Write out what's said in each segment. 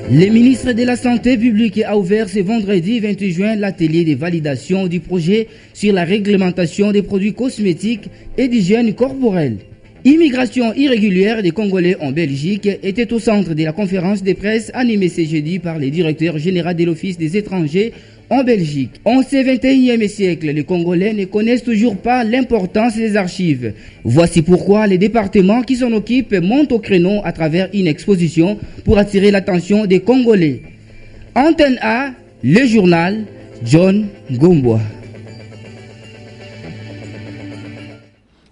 Le ministre de la Santé publique a ouvert ce vendredi 28 juin l'atelier de validation du projet sur la réglementation des produits cosmétiques et d'hygiène corporelle. Immigration irrégulière des Congolais en Belgique était au centre de la conférence de presse animée ce jeudi par le directeur général de l'Office des étrangers en Belgique. En ce 21e siècle, les Congolais ne connaissent toujours pas l'importance des archives. Voici pourquoi les départements qui s'en occupent montent au créneau à travers une exposition pour attirer l'attention des Congolais. Antenne A, le journal John Gomboa.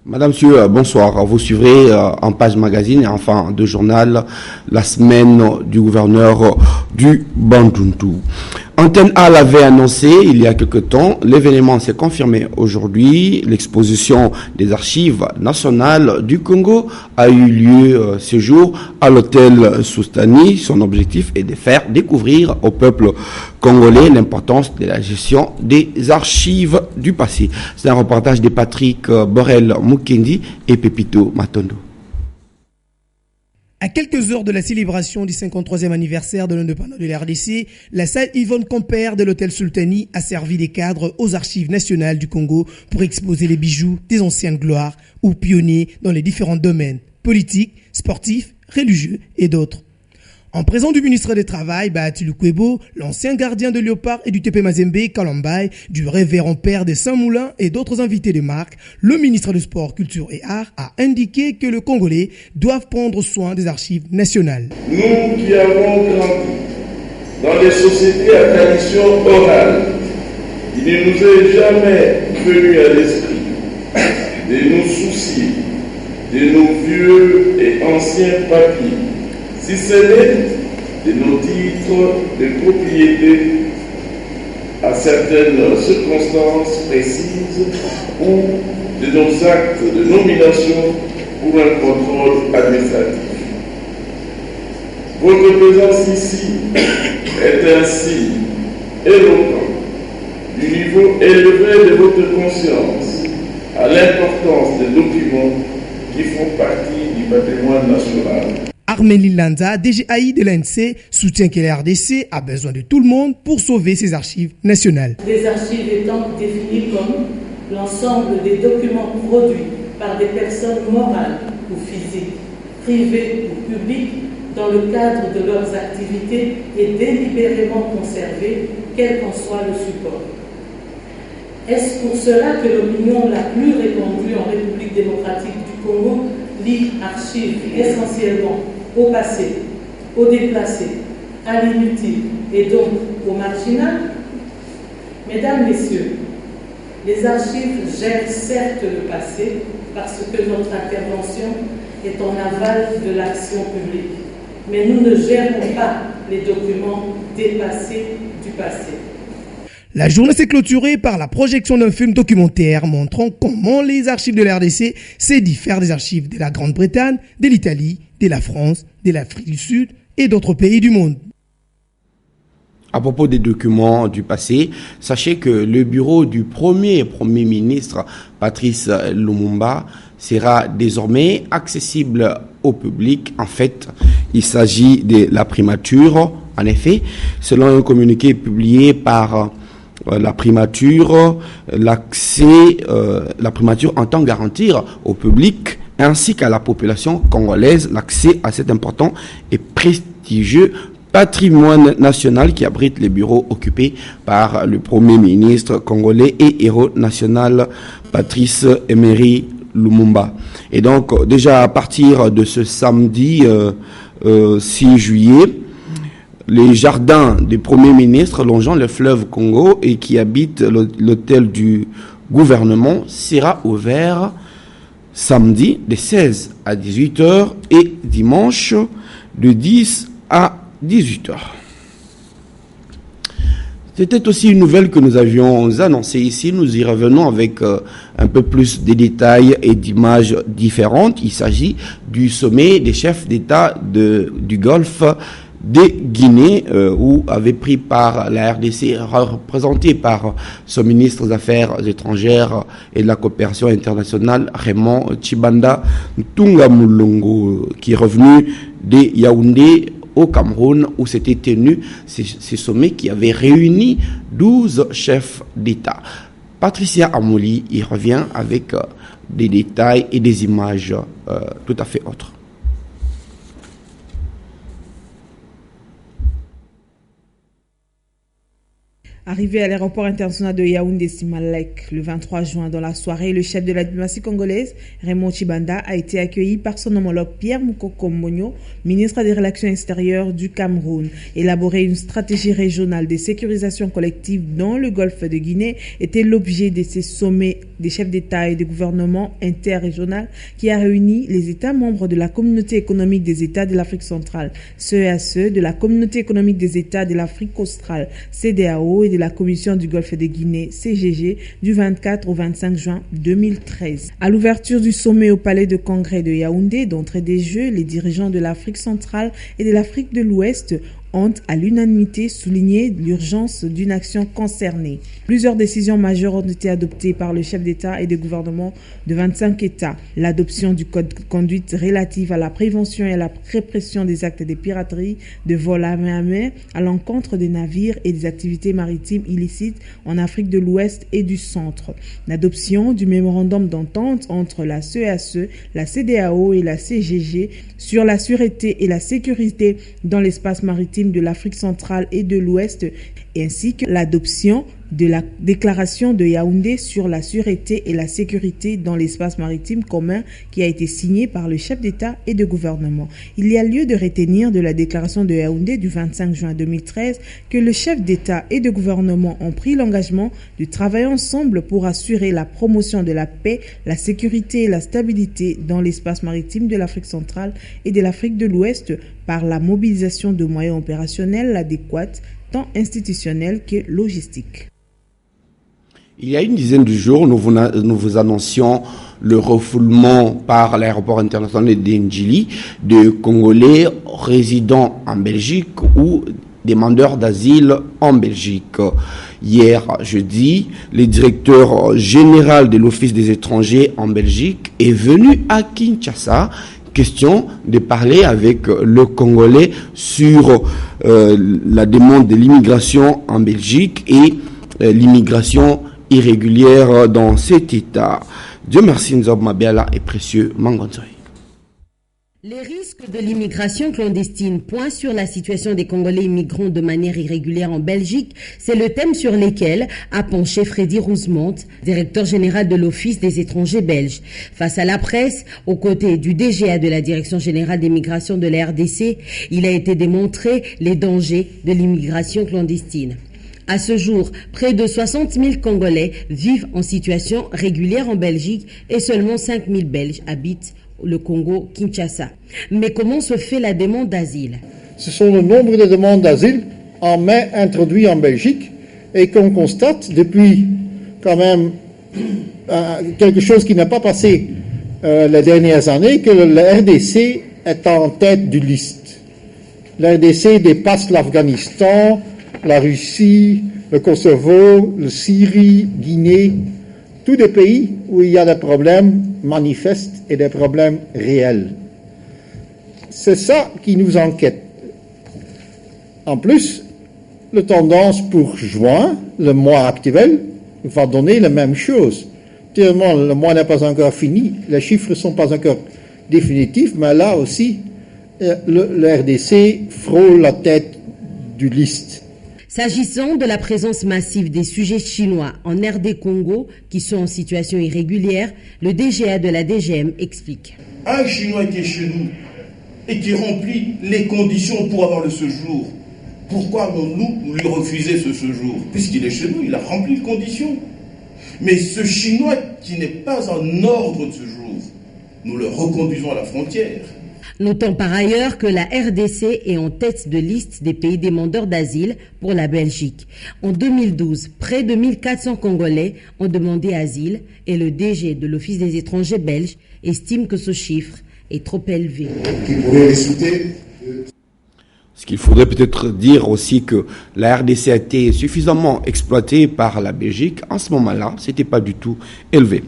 Madame, monsieur, bonsoir. Vous suivrez en page magazine et enfin de journal la semaine du gouverneur du Bandundu. Antenne A l'avait annoncé il y a quelque temps. L'événement s'est confirmé aujourd'hui. L'exposition des archives nationales du Congo a eu lieu ce jour à l'hôtel Soustani. Son objectif est de faire découvrir au peuple congolais l'importance de la gestion des archives du passé. C'est un reportage de Patrick Borel Mukendi et Pepito Matondo. À quelques heures de la célébration du 53e anniversaire de l'indépendance de la RDC, la salle Yvonne Compère de l'hôtel Sultani a servi des cadres aux archives nationales du Congo pour exposer les bijoux des anciennes gloires ou pionniers dans les différents domaines politiques, sportifs, religieux et d'autres. En présence du ministre du Travail, Bahati Lukwebo, l'ancien gardien de Léopard et du TP Mazembe, Kalambay, du révérend père des Saint-Moulins et d'autres invités de marque, le ministre du Sport, Culture et Arts a indiqué que les Congolais doivent prendre soin des archives nationales. Nous qui avons grandi dans des sociétés à tradition orale, il ne nous est jamais venu à l'esprit de nous soucier de nos vieux et anciens papiers, si ce n'est de nos titres de propriété à certaines circonstances précises ou de nos actes de nomination pour un contrôle administratif. Votre présence ici est un signe éloquent du niveau élevé de votre conscience à l'importance des documents qui font partie du patrimoine national. Armélie Lanza, DGAI de l'ANC, soutient que la RDC a besoin de tout le monde pour sauver ses archives nationales. Les archives étant définies comme l'ensemble des documents produits par des personnes morales ou physiques, privées ou publiques, dans le cadre de leurs activités et délibérément conservées, quel qu'en soit le support. Est-ce pour cela que l'opinion la plus répandue en République démocratique du Congo lie archives essentiellement au passé, au déplacé, à l'inutile et donc au marginal? Mesdames, Messieurs, les archives gèrent certes le passé parce que notre intervention est en aval de l'action publique, mais nous ne gérons pas les documents dépassés du passé. La journée s'est clôturée par la projection d'un film documentaire montrant comment les archives de la RDC se diffèrent des archives de la Grande-Bretagne, de l'Italie, de la France, de l'Afrique du Sud et d'autres pays du monde. À propos des documents du passé, sachez que le bureau du premier ministre, Patrice Lumumba, sera désormais accessible au public. En fait, il s'agit de la primature. En effet, selon un communiqué publié par la primature, la primature entend garantir au public ainsi qu'à la population congolaise l'accès à cet important et prestigieux patrimoine national qui abrite les bureaux occupés par le Premier ministre congolais et héros national Patrice Emery Lumumba. Et donc, déjà à partir de ce samedi 6 juillet, les jardins du Premier ministre longeant le fleuve Congo et qui habitent l'hôtel du gouvernement sera ouvert samedi de 16 à 18h et dimanche de 10 à 18h. C'était aussi une nouvelle que nous avions annoncée ici. Nous y revenons avec un peu plus de détails et d'images différentes. Il s'agit du sommet des chefs d'État du Golfe de Guinée, où avait pris part la RDC, représentée par son ministre des Affaires étrangères et de la coopération internationale, Raymond Tshibanda Ntunga Mulongo, qui est revenu de Yaoundé au Cameroun, où s'était tenu ce sommet qui avait réuni 12 chefs d'État. Patricia Amouli y revient avec des détails et des images tout à fait autres. Arrivé à l'aéroport international de Yaoundé-Simalek le 23 juin dans la soirée, le chef de la diplomatie congolaise, Raymond Tshibanda, a été accueilli par son homologue Pierre Moukoko Monyo, ministre des Relations extérieures du Cameroun. Élaborer une stratégie régionale de sécurisation collective dans le golfe de Guinée était l'objet de ces sommets des chefs d'État et de gouvernement interrégional qui a réuni les États membres de la Communauté économique des États de l'Afrique centrale, CEACE, de la Communauté économique des États de l'Afrique australe, CEDEAO, et de la Commission du Golfe de Guinée, CGG, du 24 au 25 juin 2013. À l'ouverture du sommet au Palais de Congrès de Yaoundé, d'entrée des Jeux, les dirigeants de l'Afrique centrale et de l'Afrique de l'Ouest ont à l'unanimité souligné l'urgence d'une action concernée. Plusieurs décisions majeures ont été adoptées par le chef d'État et de gouvernement de 25 États. L'adoption du code de conduite relatif à la prévention et à la répression des actes de piraterie, de vol à main à l'encontre des navires et des activités maritimes illicites en Afrique de l'Ouest et du Centre. L'adoption du mémorandum d'entente entre la CEACE, la CEDEAO et la CGG sur la sûreté et la sécurité dans l'espace maritime de l'Afrique centrale et de l'Ouest, ainsi que l'adoption de la déclaration de Yaoundé sur la sûreté et la sécurité dans l'espace maritime commun qui a été signée par le chef d'État et de gouvernement. Il y a lieu de retenir de la déclaration de Yaoundé du 25 juin 2013 que le chef d'État et de gouvernement ont pris l'engagement de travailler ensemble pour assurer la promotion de la paix, la sécurité et la stabilité dans l'espace maritime de l'Afrique centrale et de l'Afrique de l'Ouest par la mobilisation de moyens opérationnels adéquats, tant institutionnels que logistiques. Il y a une dizaine de jours, nous vous annoncions le refoulement par l'aéroport international de Ndjili de Congolais résidant en Belgique ou demandeurs d'asile en Belgique. Hier, jeudi, le directeur général de l'Office des étrangers en Belgique est venu à Kinshasa. Question de parler avec le Congolais sur la demande de l'immigration en Belgique et l'immigration irrégulière dans cet État. Dieu merci, Nzob Mabiala et précieux Mangonzoy. Les risques de l'immigration clandestine, point sur la situation des Congolais immigrants de manière irrégulière en Belgique, c'est le thème sur lequel a penché Freddy Rouzemont, directeur général de l'Office des étrangers belges. Face à la presse, aux côtés du DGA de la Direction générale des migrations de la RDC, il a été démontré les dangers de l'immigration clandestine. À ce jour, près de 60 000 Congolais vivent en situation régulière en Belgique et seulement 5 000 Belges habitent le Congo-Kinshasa. Mais comment se fait la demande d'asile? Ce sont le nombre de demandes d'asile en mai introduits en Belgique et qu'on constate depuis quand même quelque chose qui n'a pas passé les dernières années, que la RDC est en tête du liste. La RDC dépasse l'Afghanistan, la Russie, le Kosovo, le Syrie, Guinée, tous des pays où il y a des problèmes manifestes et des problèmes réels. C'est ça qui nous inquiète. En plus, la tendance pour juin, le mois actuel, va donner la même chose. Tellement le mois n'est pas encore fini, les chiffres ne sont pas encore définitifs, mais là aussi, le RDC frôle la tête du liste. S'agissant de la présence massive des sujets chinois en RD Congo qui sont en situation irrégulière, le DGA de la DGM explique. Un Chinois qui est chez nous et qui remplit les conditions pour avoir le séjour, pourquoi nous lui refuser ce séjour? Puisqu'il est chez nous, il a rempli les conditions. Mais ce Chinois qui n'est pas en ordre de séjour, nous le reconduisons à la frontière. Notons par ailleurs que la RDC est en tête de liste des pays demandeurs d'asile pour la Belgique. En 2012, près de 1400 Congolais ont demandé asile et le DG de l'Office des étrangers belge estime que ce chiffre est trop élevé. Ce qu'il faudrait peut-être dire aussi que la RDC a été suffisamment exploitée par la Belgique. En ce moment-là, c'était pas du tout élevé.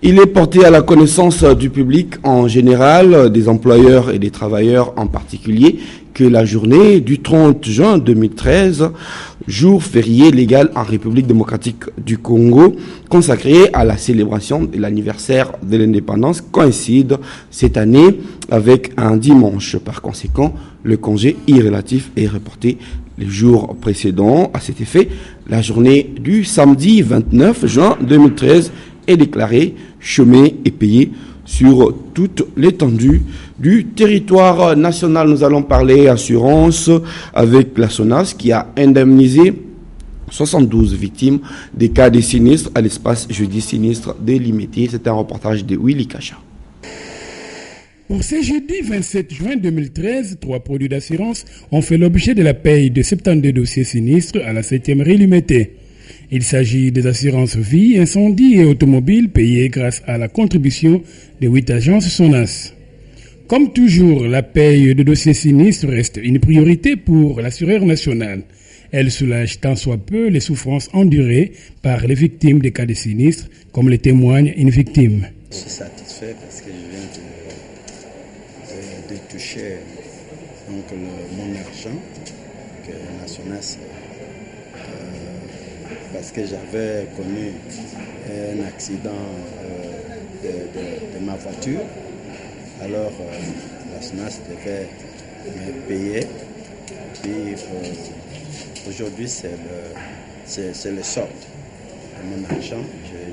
Il est porté à la connaissance du public en général, des employeurs et des travailleurs en particulier, que la journée du 30 juin 2013, jour férié légal en République démocratique du Congo, consacré à la célébration de l'anniversaire de l'indépendance, coïncide cette année avec un dimanche. Par conséquent, le congé irrélatif est reporté les jours précédents. À cet effet, la journée du samedi 29 juin 2013 est déclarée chômée et payée sur toute l'étendue du territoire national. Nous allons parler assurance avec la SONAS qui a indemnisé 72 victimes des cas de sinistres à l'espace jeudi sinistre délimité. C'est un reportage de Willy Kacha. Pour ce jeudi 27 juin 2013, 3 produits d'assurance ont fait l'objet de la paye de 72 dossiers sinistres à la 7e Limité. Il s'agit des assurances vie, incendie et automobile payées grâce à la contribution de 8 agences SONAS. Comme toujours, la paye de dossiers sinistres reste une priorité pour l'assureur national. Elle soulage tant soit peu les souffrances endurées par les victimes des cas de sinistres, comme le témoigne une victime. Je suis satisfait parce que je viens de toucher mon argent que la SONAS parce que j'avais connu un accident de ma voiture. Alors la SONAS devait me payer. Puis aujourd'hui c'est le sort de mon argent.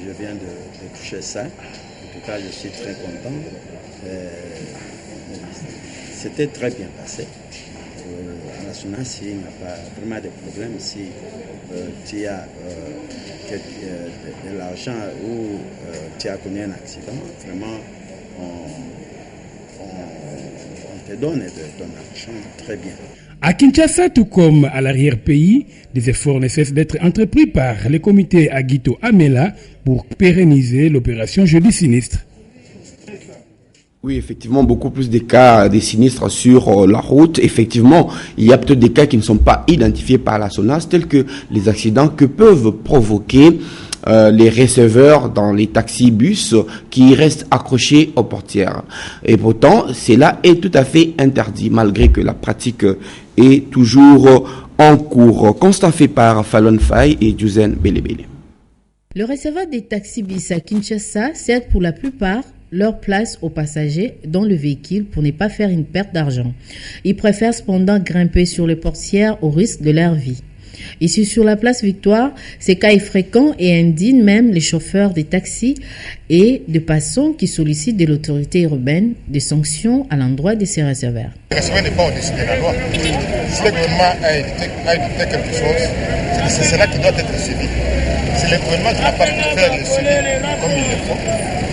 Je viens de toucher ça. En tout cas je suis très content. C'était très bien passé. La SONAS, il n'y a pas vraiment de problème. Si tu as de l'argent ou tu as connu un accident, vraiment, on te donne de ton argent très bien. À Kinshasa, tout comme à l'arrière-pays, des efforts ne cessent d'être entrepris par le comité Aguito Amela pour pérenniser l'opération Jeudi Sinistre. Oui, effectivement, beaucoup plus de cas des sinistres sur la route. Effectivement, il y a peut-être des cas qui ne sont pas identifiés par la SONAS, tels que les accidents que peuvent provoquer les receveurs dans les taxis-bus qui restent accrochés aux portières. Et pourtant, cela est tout à fait interdit, malgré que la pratique est toujours en cours. Constat fait par Fallon Faye et Duzen Belebele. Le receveur des taxis-bus à Kinshasa cède pour la plupart leur place aux passagers dans le véhicule pour ne pas faire une perte d'argent. Ils préfèrent cependant grimper sur les portières au risque de leur vie. Ici sur la place Victoire, ces cas est fréquent et indigne même les chauffeurs des taxis et de passants qui sollicitent de l'autorité urbaine des sanctions à l'endroit de ces receveurs. Le receveur n'est pas au-dessus de la loi. Si le gouvernement a édicté quelque chose, c'est cela qui doit être suivi. C'est le gouvernement qui n'a pas pu faire le suivi comme il le faut.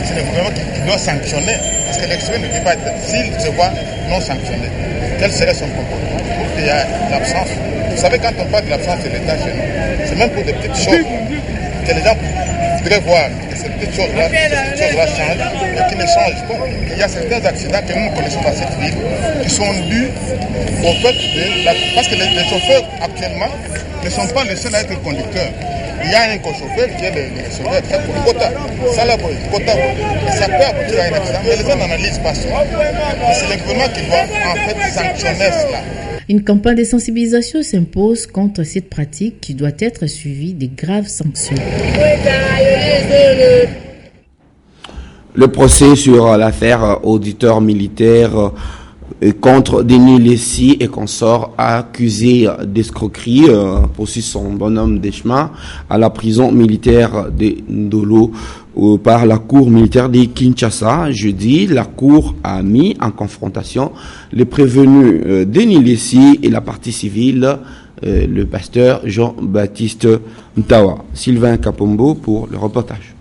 C'est le gouvernement qui doit sanctionner. Parce que l'extérieur ne peut pas être, s'il se voit non sanctionné, quel serait son comportement? Il y a l'absence. Vous savez, quand on parle de l'absence de l'État chez nous, c'est même pour des petites choses que les gens voudraient voir que ces petites choses-là changent et qui ne changent pas. Il y a certains accidents que nous connaissons dans cette ville qui sont dus au fait parce que les chauffeurs actuellement ne sont pas les seuls à être conducteurs. Il y a un co-chauffeur qui est le receveur, quota. Ça là, quota. Ça peut aboutir à un accident, mais les gens n'analysent pas ça. C'est le gouvernement qui doit en fait sanctionner cela. Une campagne de sensibilisation s'impose contre cette pratique qui doit être suivie de graves sanctions. Le procès sur l'affaire auditeur militaire contre Denis Lessi et consorts accusé d'escroquerie poursuit son bonhomme des chemins à la prison militaire de Ndolo par la cour militaire de Kinshasa. Jeudi, la cour a mis en confrontation les prévenus Denis Lessi et la partie civile, le pasteur Jean-Baptiste Ntawa. Sylvain Kapombo pour le reportage.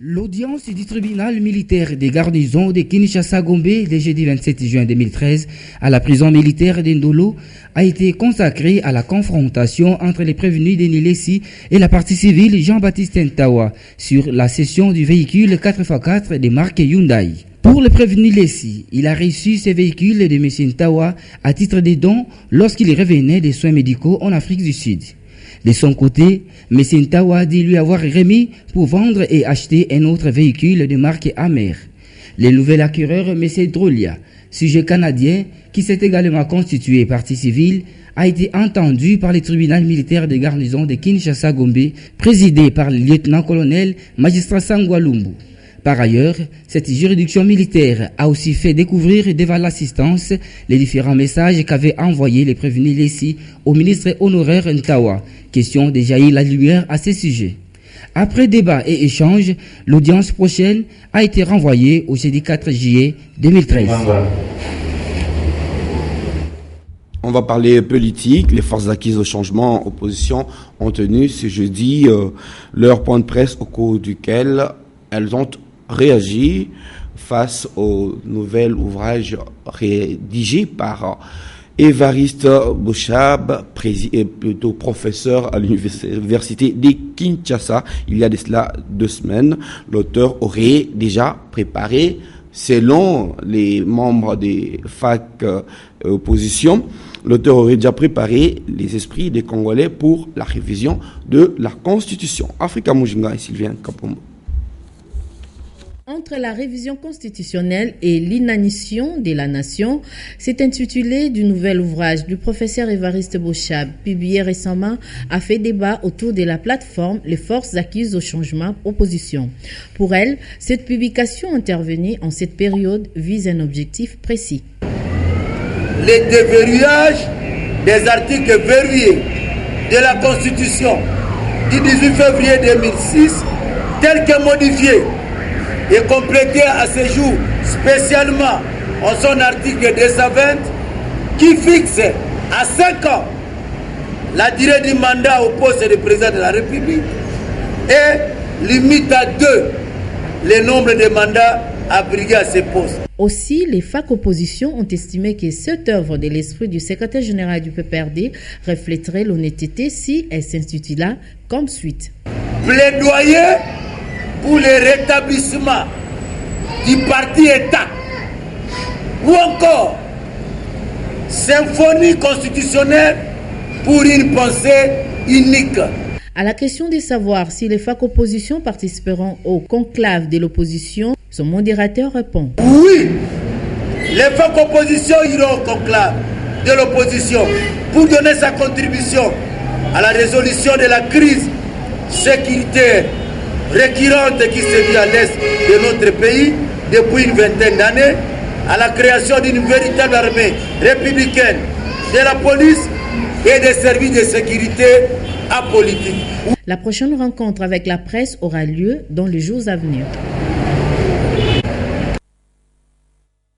L'audience du tribunal militaire des garnisons de Kinshasa-Gombe le jeudi 27 juin 2013 à la prison militaire d'Indolo a été consacrée à la confrontation entre les prévenus Denis Lessi et la partie civile Jean-Baptiste Ntawa sur la cession du véhicule 4x4 de marque Hyundai. Pour le prévenu Lessi, il a reçu ces véhicules de M. Ntawa à titre de don lorsqu'il revenait des soins médicaux en Afrique du Sud. De son côté, M. Ntawa dit lui avoir remis pour vendre et acheter un autre véhicule de marque Amer. Le nouvel acquéreur, M. Drolia, sujet canadien qui s'est également constitué partie civile, a été entendu par le tribunal militaire de garnison de Kinshasa-Gombe, présidé par le lieutenant-colonel magistrat Sangwa Lumbu. Par ailleurs, cette juridiction militaire a aussi fait découvrir devant l'assistance les différents messages qu'avait envoyés les prévenus Lessi au ministre honoraire Ntawa, question de jaillir la lumière à ce sujet. Après débat et échange, l'audience prochaine a été renvoyée au jeudi 4 juillet 2013. On va parler politique. Les forces acquises au changement opposition ont tenu ce jeudi leur point de presse au cours duquel elles ont réagi face au nouvel ouvrage rédigé par Évariste Boshab, plutôt professeur à l'université de Kinshasa. Il y a de cela 2 semaines, l'auteur aurait déjà préparé, selon les membres des facs opposition, l'auteur aurait déjà préparé les esprits des Congolais pour la révision de la Constitution. Africa Mujinga et Sylvain Kapombo. Entre la révision constitutionnelle et l'inanition de la nation, c'est intitulé du nouvel ouvrage du professeur Évariste Boshab, publié récemment, a fait débat autour de la plateforme Les forces acquises au changement opposition. Pour elle, cette publication intervenue en cette période vise un objectif précis. Le déverrouillage des articles verrouillés de la Constitution du 18 février 2006, tel que modifié et complété à ce jour spécialement en son article 220 qui fixe à 5 ans la durée du mandat au poste de président de la République et limite à 2 le nombre de mandats abrigués à ce poste. Aussi, les facs opposition ont estimé que cette œuvre de l'esprit du secrétaire général du PPRD reflèterait l'honnêteté si elle s'intitula comme suite. Plaidoyer pour le rétablissement du parti-État ou encore symphonie constitutionnelle pour une pensée unique. À la question de savoir si les facs opposition participeront au conclave de l'opposition, son modérateur répond. Oui, les facs opposition iront au conclave de l'opposition pour donner sa contribution à la résolution de la crise sécuritaire récurrente qui sévit à l'est de notre pays depuis une vingtaine d'années, à la création d'une véritable armée républicaine, de la police et des services de sécurité apolitiques. La prochaine rencontre avec la presse aura lieu dans les jours à venir.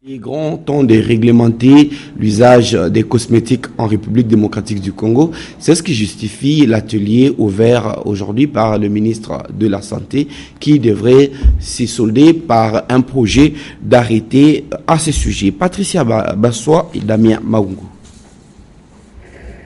Il est grand temps de réglementer l'usage des cosmétiques en République démocratique du Congo. C'est ce qui justifie l'atelier ouvert aujourd'hui par le ministre de la Santé qui devrait s'y solder par un projet d'arrêté à ce sujet. Patricia Bassois et Damien Maungu.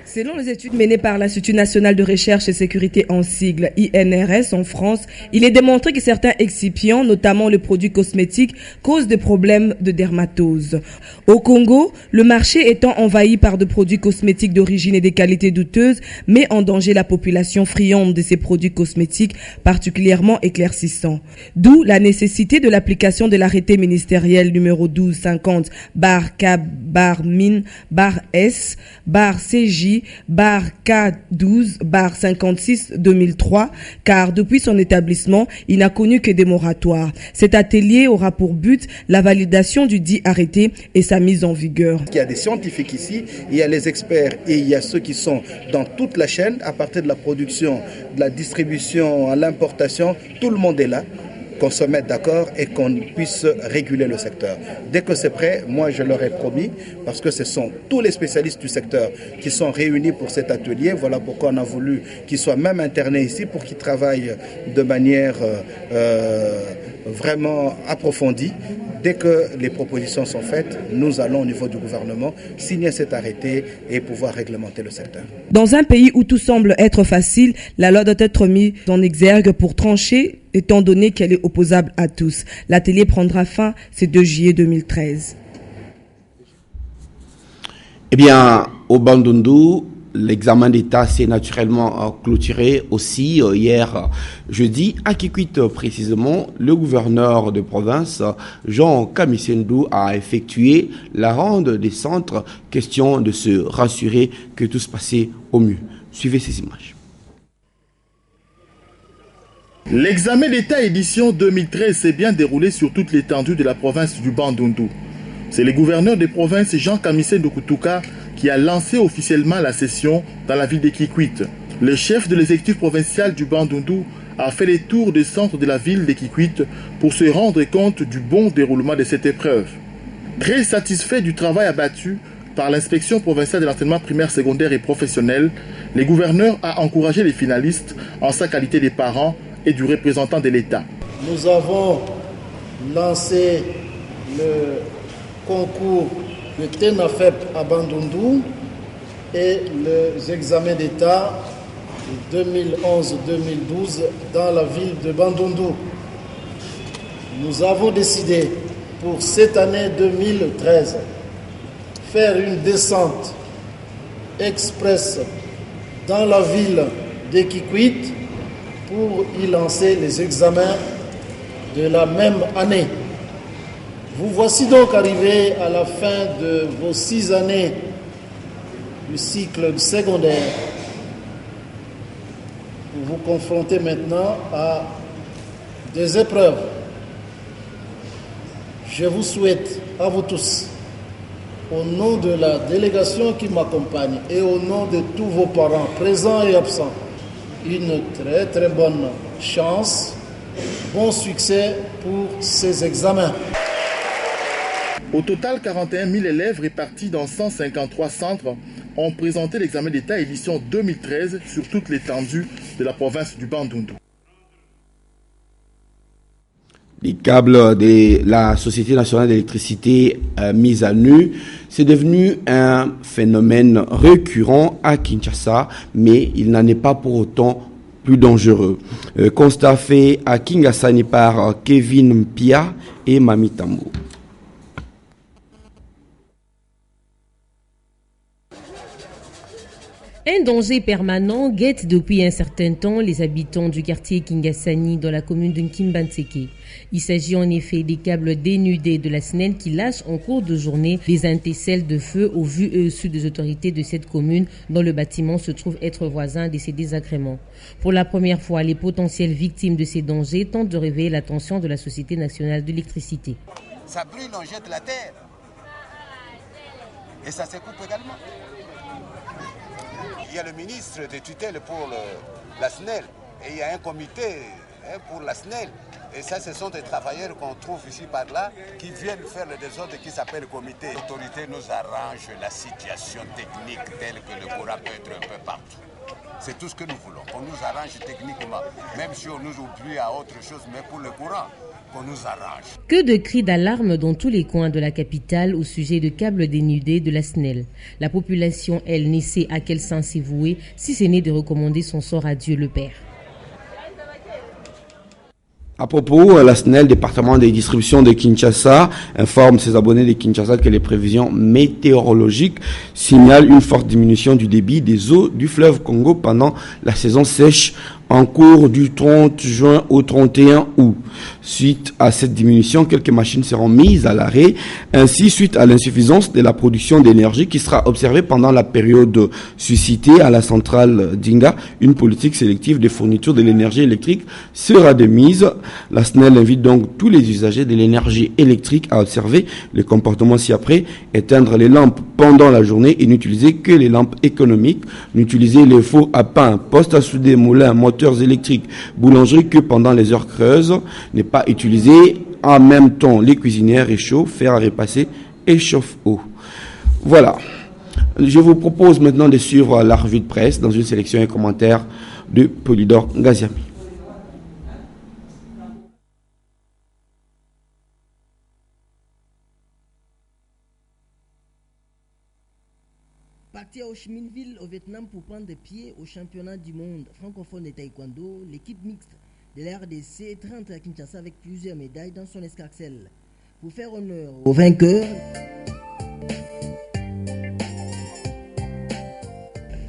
Selon les études menées par l'Institut national de recherche et sécurité en sigle INRS en France, il est démontré que certains excipients, notamment les produits cosmétiques, causent des problèmes de dermatose. Au Congo, le marché étant envahi par des produits cosmétiques d'origine et des qualités douteuses, met en danger la population friande de ces produits cosmétiques particulièrement éclaircissants. D'où la nécessité de l'application de l'arrêté ministériel numéro 1250/Cap/Min/S/CJ K12/56/2003, car depuis son établissement, il n'a connu que des moratoires. Cet atelier aura pour but la validation du dit arrêté et sa mise en vigueur. Il y a des scientifiques ici, il y a les experts et il y a ceux qui sont dans toute la chaîne, à partir de la production, de la distribution, à l'importation, tout le monde est là. qu'on se mette d'accord et qu'on puisse réguler le secteur. Dès que c'est prêt, moi je leur ai promis, parce que ce sont tous les spécialistes du secteur qui sont réunis pour cet atelier. Voilà pourquoi on a voulu qu'ils soient même internés ici pour qu'ils travaillent de manière vraiment approfondie. Dès que les propositions sont faites, nous allons au niveau du gouvernement signer cet arrêté et pouvoir réglementer le secteur. Dans un pays où tout semble être facile, la loi doit être mise en exergue pour trancher, étant donné qu'elle est opposable à tous. L'atelier prendra fin ce 2 juillet 2013. Eh bien, au Bandundu, l'examen d'État s'est naturellement clôturé aussi hier jeudi. À Kikwit précisément, le gouverneur de province, Jean Kamisendou, a effectué la ronde des centres, question de se rassurer que tout se passait au mieux. Suivez ces images. L'examen d'État édition 2013 s'est bien déroulé sur toute l'étendue de la province du Bandundu. C'est le gouverneur de province Jean Kamisendou Kutuka qui a lancé officiellement la session dans la ville de Kikwit. Le chef de l'exécutif provincial du Bandundu a fait les tours des centres de la ville de Kikwit pour se rendre compte du bon déroulement de cette épreuve. Très satisfait du travail abattu par l'inspection provinciale de l'enseignement primaire, secondaire et professionnel, le gouverneur a encouragé les finalistes en sa qualité de parents et du représentant de l'État. Nous avons lancé le concours de TENAFEP à Bandundu et les examens d'État de 2011-2012 dans la ville de Bandundu. Nous avons décidé pour cette année 2013 faire une descente express dans la ville de Kikwit pour y lancer les examens de la même année. Vous voici donc arrivés à la fin de vos 6 années du cycle secondaire. Vous vous confrontez maintenant à des épreuves. Je vous souhaite à vous tous, au nom de la délégation qui m'accompagne et au nom de tous vos parents présents et absents, une très très bonne chance, bon succès pour ces examens. Au total, 41 000 élèves répartis dans 153 centres ont présenté l'examen d'État édition 2013 sur toute l'étendue de la province du Bandundu. Les câbles de la Société nationale d'électricité mis à nu, c'est devenu un phénomène récurrent à Kinshasa, mais il n'en est pas pour autant plus dangereux. Constat fait à Kingasani par Kevin Mpia et Mami Tambo. Un danger permanent guette depuis un certain temps les habitants du quartier Kingasani dans la commune de Kimbanseke. Il s'agit en effet des câbles dénudés de la SNEL qui lâchent en cours de journée des étincelles de feu au vu et au su des autorités de cette commune dont le bâtiment se trouve être voisin de ces désagréments. Pour la première fois, les potentielles victimes de ces dangers tentent de réveiller l'attention de la Société nationale d'électricité. Ça brûle, on jette la terre. Et ça se coupe également. Il y a le ministre de tutelle pour la SNEL et il y a un comité pour la SNEL. Et ça, ce sont des travailleurs qu'on trouve ici par là qui viennent faire le désordre qui s'appelle le comité. L'autorité nous arrange la situation technique telle que le courant peut être un peu partout. C'est tout ce que nous voulons, qu'on nous arrange techniquement, même si on nous oublie à autre chose, mais pour le courant, qu'on nous arrange. Que de cris d'alarme dans tous les coins de la capitale au sujet de câbles dénudés de la SNEL. La population, elle, ne sait à quel sens s'y vouer, si ce n'est de recommander son sort à Dieu le Père. À propos, la SNEL, département des distributions de Kinshasa, informe ses abonnés de Kinshasa que les prévisions météorologiques signalent une forte diminution du débit des eaux du fleuve Congo pendant la saison sèche en cours du 30 juin au 31 août. Suite à cette diminution, quelques machines seront mises à l'arrêt. Ainsi, suite à l'insuffisance de la production d'énergie qui sera observée pendant la période suscitée à la centrale d'Inga, une politique sélective de fourniture de l'énergie électrique sera de mise. La SNEL invite donc tous les usagers de l'énergie électrique à observer le comportement ci-après, éteindre les lampes pendant la journée et n'utiliser que les lampes économiques, n'utiliser les fours à pain, postes à souder, moulins, moteurs moteurs électriques, boulangerie que pendant les heures creuses, n'est pas utilisé. En même temps, les cuisinières réchauffent, fer à repasser et chauffe-eau. Voilà. Je vous propose maintenant de suivre la revue de presse dans une sélection et commentaire de Polydor Ngaziami. Parti à Ho Chi Minh Ville au Vietnam pour prendre pied au championnat du monde francophone de taekwondo, l'équipe mixte de la RDC est rentrée à Kinshasa avec plusieurs médailles dans son escarcelle. Pour faire honneur aux vainqueurs,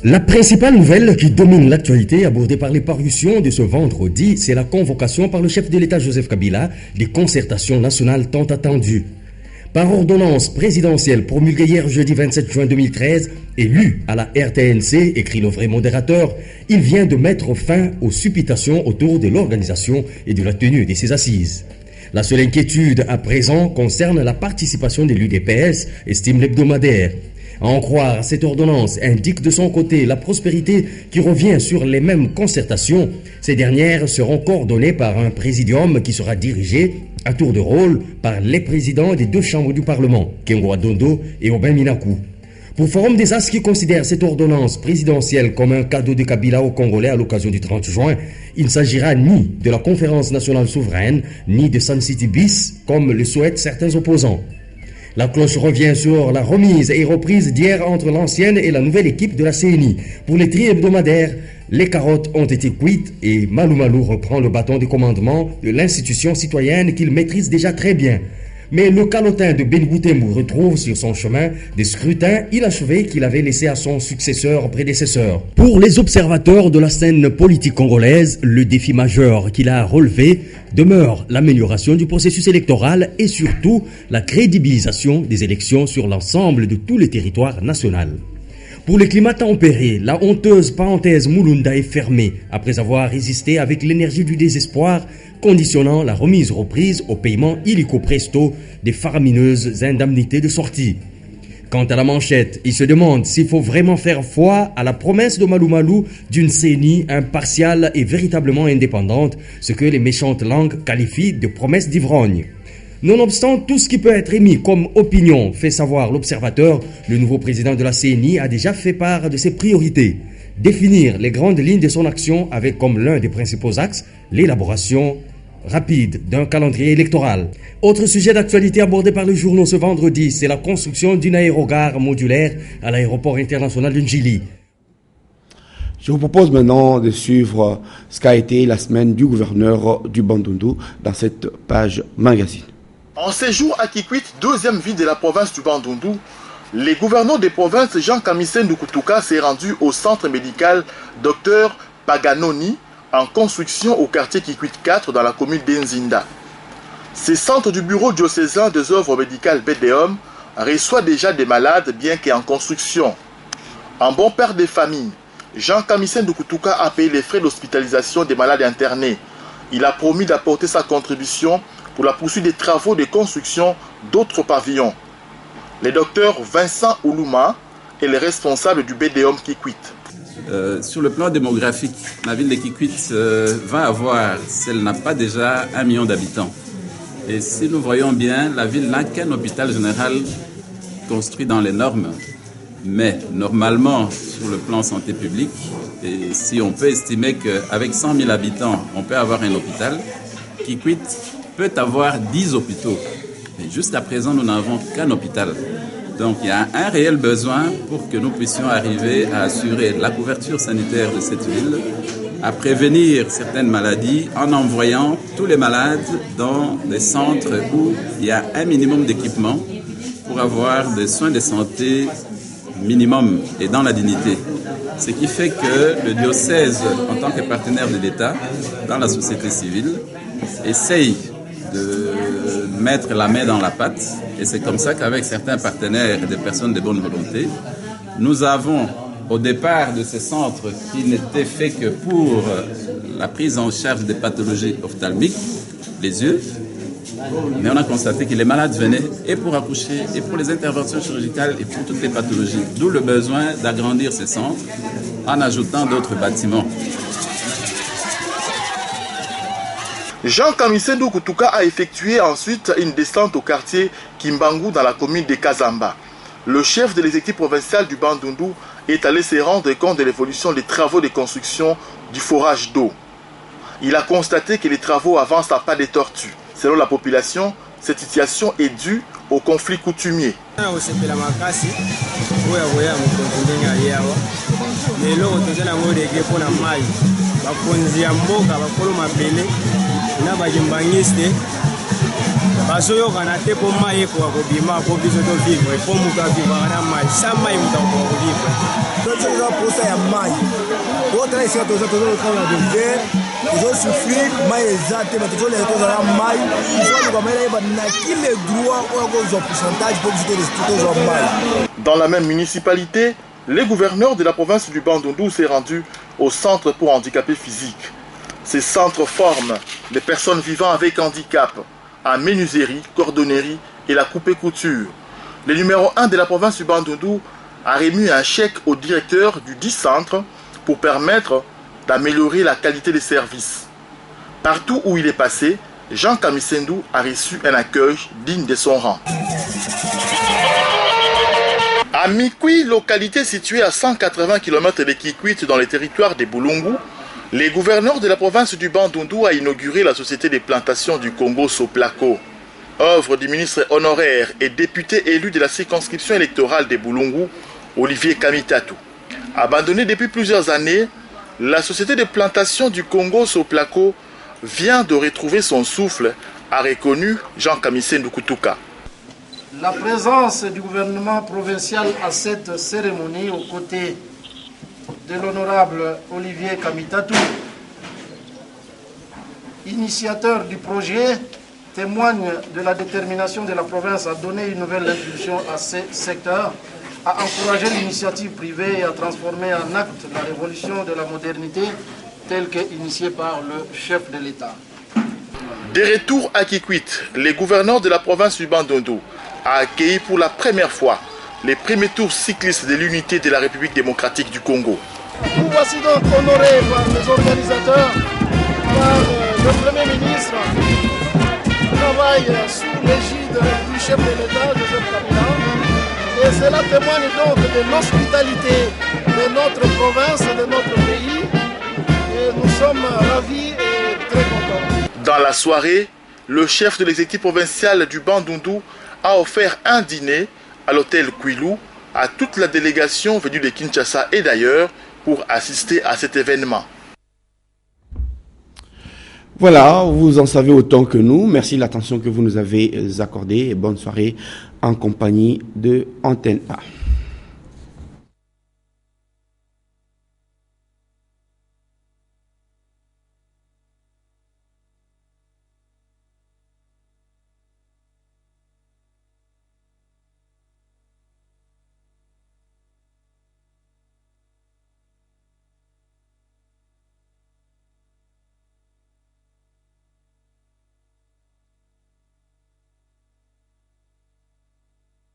la principale nouvelle qui domine l'actualité abordée par les parutions de ce vendredi, c'est la convocation par le chef de l'État Joseph Kabila des concertations nationales tant attendues. Par ordonnance présidentielle promulguée hier jeudi 27 juin 2013 et lue à la RTNC, écrit le vrai modérateur, il vient de mettre fin aux supputations autour de l'organisation et de la tenue de ces assises. La seule inquiétude à présent concerne la participation de l'UDPS, estime l'hebdomadaire. À en croire, cette ordonnance indique de son côté la prospérité qui revient sur les mêmes concertations. Ces dernières seront coordonnées par un présidium qui sera dirigé à tour de rôle par les présidents des deux chambres du Parlement, Kengo Adondo et Aubin Minakou. Pour Forum des As qui considère cette ordonnance présidentielle comme un cadeau de Kabila aux Congolais à l'occasion du 30 juin, il ne s'agira ni de la conférence nationale souveraine, ni de Sun City bis, comme le souhaitent certains opposants. La cloche revient sur la remise et reprise d'hier entre l'ancienne et la nouvelle équipe de la CNI. Pour les tri-hebdomadaires, les carottes ont été cuites et Malou Malou reprend le bâton de commandement de l'institution citoyenne qu'il maîtrise déjà très bien. Mais le calotin de Benboutembo retrouve sur son chemin des scrutins inachevés qu'il avait laissés à son prédécesseur. Pour les observateurs de la scène politique congolaise, le défi majeur qu'il a relevé demeure l'amélioration du processus électoral et surtout la crédibilisation des élections sur l'ensemble de tous les territoires nationaux. Pour le climat tempéré, la honteuse parenthèse Mulunda est fermée après avoir résisté avec l'énergie du désespoir, conditionnant la remise-reprise au paiement illico presto des faramineuses indemnités de sortie. Quant à la manchette, il se demande s'il faut vraiment faire foi à la promesse de Malou Malou d'une CENI impartiale et véritablement indépendante, ce que les méchantes langues qualifient de promesse d'ivrogne. Nonobstant tout ce qui peut être émis comme opinion, fait savoir l'observateur, le nouveau président de la CENI a déjà fait part de ses priorités. Définir les grandes lignes de son action avec comme l'un des principaux axes l'élaboration rapide d'un calendrier électoral. Autre sujet d'actualité abordé par le journal ce vendredi, c'est la construction d'une aérogare modulaire à l'aéroport international de Njili. Je vous propose maintenant de suivre ce qu'a été la semaine du gouverneur du Bandundu dans cette page magazine. En séjour à Kikwit, deuxième ville de la province du Bandundu, le gouverneur des provinces Jean Kamisé Ndukutuka s'est rendu au centre médical Dr Paganoni en construction au quartier Kikwit 4 dans la commune d'Enzinda. Ce centre du bureau diocésain des œuvres médicales BDOM reçoit déjà des malades bien qu'en construction. En bon père de famille, Jean Kamisé Ndukutuka a payé les frais d'hospitalisation des malades internés. Il a promis d'apporter sa contribution pour la poursuite des travaux de construction d'autres pavillons. Le docteur Vincent Oulouma est le responsable du BDOM Kikwit. Sur le plan démographique, la ville de Kikwit va avoir, si elle n'a pas déjà 1 million d'habitants. Et si nous voyons bien, la ville n'a qu'un hôpital général construit dans les normes. Mais normalement, sur le plan santé publique, et si on peut estimer qu'avec 100 000 habitants, on peut avoir un hôpital, Kikwit peut avoir 10 hôpitaux. Mais jusqu'à présent, nous n'avons qu'un hôpital. Donc il y a un réel besoin pour que nous puissions arriver à assurer la couverture sanitaire de cette ville, à prévenir certaines maladies en envoyant tous les malades dans des centres où il y a un minimum d'équipement pour avoir des soins de santé minimum et dans la dignité. Ce qui fait que le diocèse, en tant que partenaire de l'État, dans la société civile, essaye de mettre la main dans la pâte. Et c'est comme ça qu'avec certains partenaires et des personnes de bonne volonté, nous avons, au départ de ce centre qui n'était fait que pour la prise en charge des pathologies ophtalmiques, les yeux, mais on a constaté que les malades venaient et pour accoucher, et pour les interventions chirurgicales, et pour toutes les pathologies. D'où le besoin d'agrandir ce centre en ajoutant d'autres bâtiments. Jean Kamisendo Kutuka a effectué ensuite une descente au quartier Kimbangu dans la commune de Kazamba. Le chef de l'exécutif provincial du Bandundu est allé se rendre compte de l'évolution des travaux de construction du forage d'eau. Il a constaté que les travaux avancent à pas de tortue. Selon la population, cette situation est due au conflit coutumier. Dans la même municipalité, le gouverneur de la province du Bandundu s'est rendu au centre pour handicapés physiques. Ces centres forment des personnes vivant avec handicap en menuiserie, cordonnerie et la coupe-couture. Le numéro 1 de la province du Bandundu a remis un chèque au directeur du dit centre pour permettre d'améliorer la qualité des services. Partout où il est passé, Jean Kamisendo a reçu un accueil digne de son rang. À Mikwi, localité située à 180 km de Kikwit dans le territoire de Bulungu, le gouverneur de la province du Bandundu a inauguré la société des plantations du Congo Soplaco. Œuvre du ministre honoraire et député élu de la circonscription électorale de Bulungu, Olivier Kamitatu. Abandonnée depuis plusieurs années, la société de plantation du Congo Soplaco vient de retrouver son souffle, a reconnu Jean Kamisendo Kutuka. La présence du gouvernement provincial à cette cérémonie aux côtés de l'honorable Olivier Kamitatu, initiateur du projet, témoigne de la détermination de la province à donner une nouvelle impulsion à ce secteur, à encourager l'initiative privée et à transformer en acte la révolution de la modernité telle qu'initiée par le chef de l'État. De retour à Kikwit, le gouverneur de la province du Bandundu a accueilli pour la première fois les premiers tours cyclistes de l'unité de la République démocratique du Congo. Nous voici donc honorés par les organisateurs, par le Premier ministre, qui travaille sous l'égide du chef de l'État, Joseph Kabila. Et cela témoigne donc de l'hospitalité de notre province, de notre pays. Et nous sommes ravis et très contents. Dans la soirée, le chef de l'exécutif provincial du Bandundu a offert un dîner à l'hôtel Kwilu à toute la délégation venue de Kinshasa et d'ailleurs pour assister à cet événement. Voilà, vous en savez autant que nous. Merci de l'attention que vous nous avez accordée et bonne soirée en compagnie de Antenne A.